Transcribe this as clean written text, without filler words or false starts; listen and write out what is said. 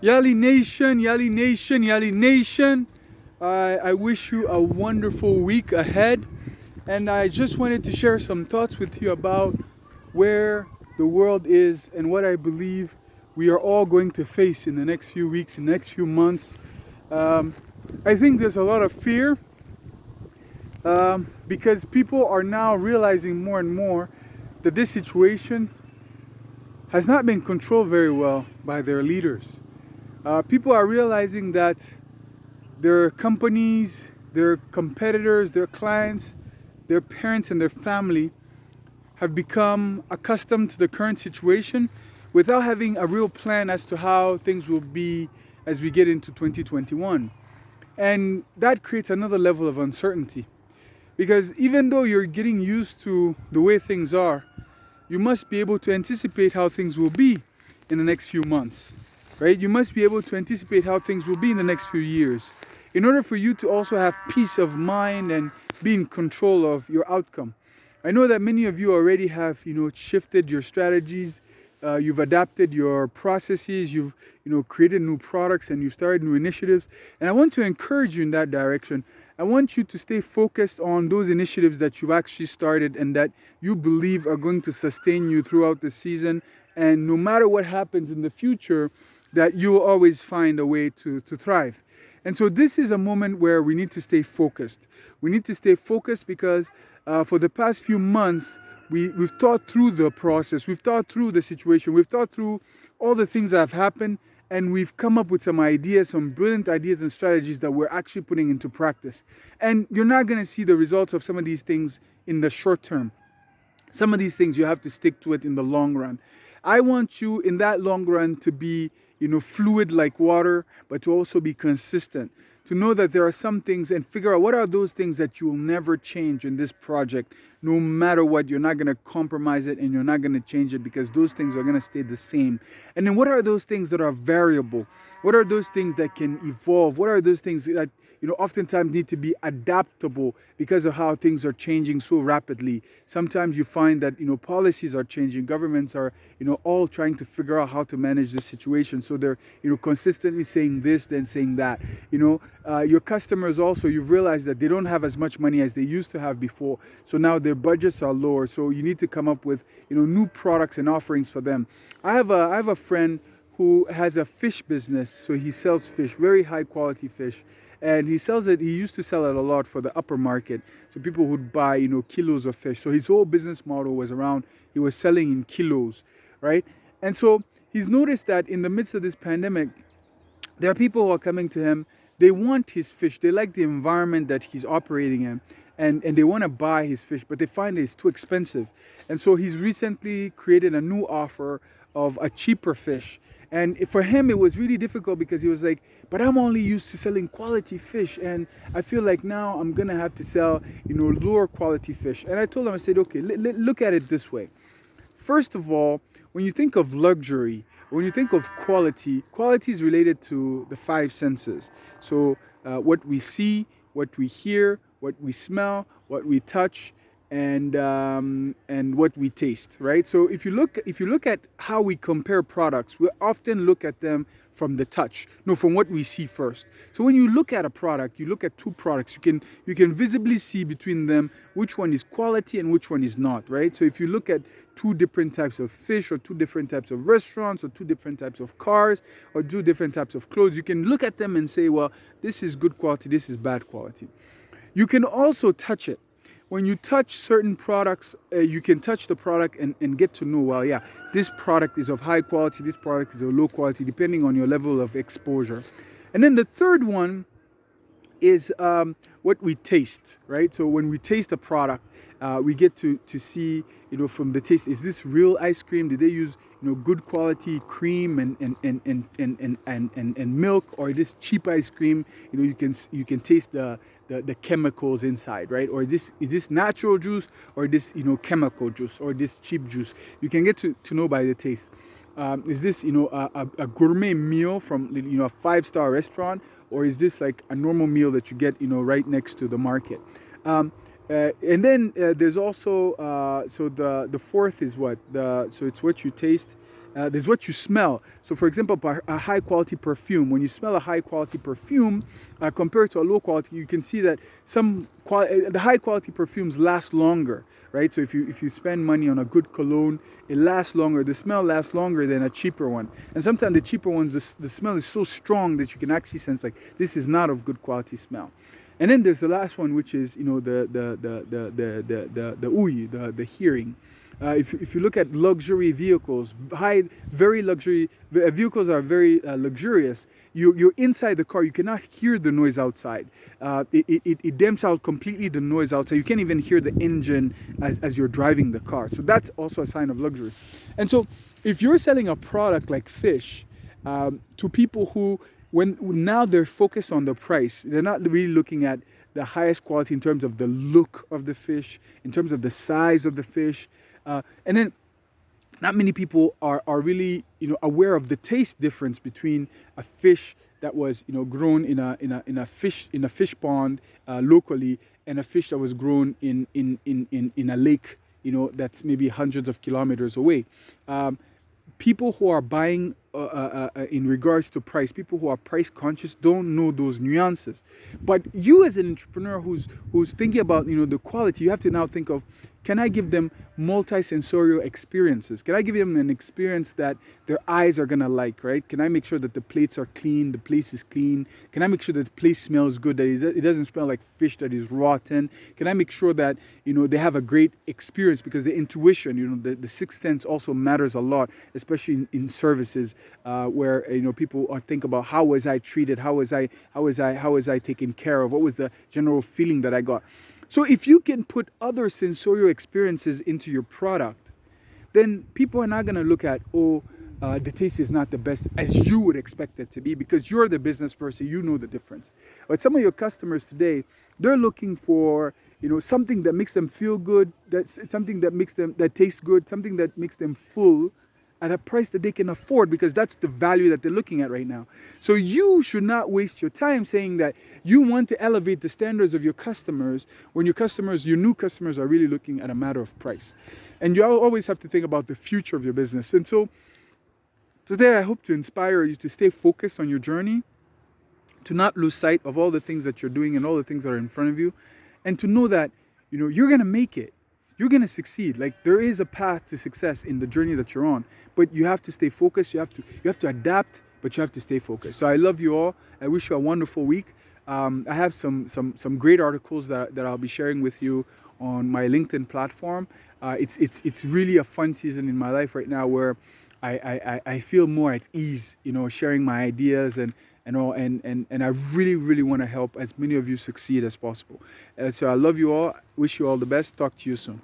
Yali Nation, Yali Nation, Yali Nation. I wish you a wonderful week ahead. And I just wanted to share some thoughts with you about where the world is and what I believe we are all going to face in the next few weeks, in the next few months. Um, I think there's a lot of fear because people are now realizing more and more that this situation has not been controlled very well by their leaders. People are realizing that their companies, their competitors, their clients, their parents and their family have become accustomed to the current situation without having a real plan as to how things will be as we get into 2021. And that creates another level of uncertainty. Because even though you're getting used to the way things are, you must be able to anticipate how things will be in the next few months, right? You must be able to anticipate how things will be in the next few years in order for you to also have peace of mind and be in control of your outcome. I know that many of you already have, shifted your strategies, you've adapted your processes, you've, created new products and you've started new initiatives. And I want to encourage you in that direction. I want you to stay focused on those initiatives that you've actually started and that you believe are going to sustain you throughout the season. And no matter what happens in the future, that you will always find a way to thrive. And so this is a moment where we need to stay focused. We need to stay focused because for the past few months, we've thought through the process, we've thought through the situation, we've thought through all the things that have happened, and we've come up with some ideas, some brilliant ideas and strategies that we're actually putting into practice. And you're not going to see the results of some of these things in the short term. Some of these things you have to stick to it in the long run. I want you in that long run to be, fluid like water, but to also be consistent. To know that there are some things and figure out what are those things that you will never change in this project. No matter what, you're not going to compromise it and you're not going to change it because those things are going to stay the same. And then what are those things that are variable? What are those things that can evolve? What are those things that oftentimes need to be adaptable because of how things are changing so rapidly? Sometimes you find that, policies are changing. Governments are, all trying to figure out how to manage this situation. So they're, consistently saying this, then saying that. Your customers also, you've realized that they don't have as much money as they used to have before. So now their budgets are lower. So you need to come up with, new products and offerings for them. I have a friend who has a fish business. So he sells fish, very high quality fish. And he sells it, he used to sell it a lot for the upper market. So people would buy, kilos of fish. So his whole business model was around, he was selling in kilos, right? And so he's noticed that in the midst of this pandemic, there are people who are coming to him. They want his fish. They like the environment that he's operating in. And they want to buy his fish, but they find it's too expensive. And so he's recently created a new offer of a cheaper fish. And for him, it was really difficult because he was like, but I'm only used to selling quality fish. And I feel like now I'm going to have to sell, lower quality fish. And I told him, I said, okay, look at it this way. First of all, when you think of luxury, when you think of quality, quality is related to the five senses. So what we see, what we hear, what we smell, what we touch, and what we taste, right? So if you look at how we compare products, we often look at them from the touch, from what we see first. So when you look at a product, you look at two products, you can visibly see between them which one is quality and which one is not, right? So if you look at two different types of fish or two different types of restaurants or two different types of cars or two different types of clothes, you can look at them and say, well, this is good quality, this is bad quality. You can also touch it. When you touch certain products, you can touch the product and get to know, well, yeah, this product is of high quality, this product is of low quality, depending on your level of exposure. And then the third one is what we taste, right? So when we taste a product, we get to see, from the taste, is this real ice cream? Did they use, good quality cream and milk, or this cheap ice cream? You can taste the chemicals inside, right? Or is this natural juice, or this chemical juice, or this cheap juice? You can get to know by the taste. Is this a gourmet meal from a 5-star restaurant, or is this like a normal meal that you get right next to the market? And then there's also so the fourth is what so it's what you taste, There's what you smell. So for example, a high quality perfume, when you smell a high quality perfume compared to a low quality, you can see that the high quality perfumes last longer, right? So if you spend money on a good cologne, it lasts longer. The smell lasts longer than a cheaper one. And sometimes the cheaper ones, the smell is so strong that you can actually sense like this is not of good quality smell. And then there's the last one, which is the ouïe, the hearing. If you look at luxury vehicles, very luxury vehicles are very luxurious. You're inside the car, you cannot hear the noise outside. It damps out completely the noise outside. You can't even hear the engine as you're driving the car. So that's also a sign of luxury. And so if you're selling a product like fish to people who, when now they're focused on the price, they're not really looking at the highest quality in terms of the look of the fish, in terms of the size of the fish. And then not many people are really aware of the taste difference between a fish that was grown in a fish pond locally, and a fish that was grown in a lake that's maybe hundreds of kilometers away. People who are buying in regards to price, people who are price conscious don't know those nuances. But you as an entrepreneur who's thinking about the quality, you have to now think of, can I give them multi-sensorial experiences? Can I give them an experience that their eyes are gonna like, right? Can I make sure that the plates are clean, the place is clean? Can I make sure that the place smells good, that it doesn't smell like fish that is rotten? Can I make sure that they have a great experience? Because the intuition, the sixth sense also matters a lot, especially in services where people think about, how was I treated? How was I taken care of? What was the general feeling that I got? So if you can put other sensorial experiences into your product, then people are not going to look at, the taste is not the best as you would expect it to be, because you're the business person, you know the difference. But some of your customers today, they're looking for something that makes them feel good, that's something that tastes good, something that makes them full, at a price that they can afford, because that's the value that they're looking at right now. So you should not waste your time saying that you want to elevate the standards of your customers when your new customers are really looking at a matter of price. And you always have to think about the future of your business. And so today I hope to inspire you to stay focused on your journey, to not lose sight of all the things that you're doing and all the things that are in front of you, and to know that you're going to make it. You're going to succeed. Like, there is a path to success in the journey that you're on, but you have to stay focused. You have to adapt, but you have to stay focused. So I love you all. I wish you a wonderful week. I have some great articles that I'll be sharing with you on my LinkedIn platform. It's really a fun season in my life right now, where I feel more at ease, sharing my ideas and I really want to help as many of you succeed as possible. So I love you all. Wish you all the best. Talk to you soon.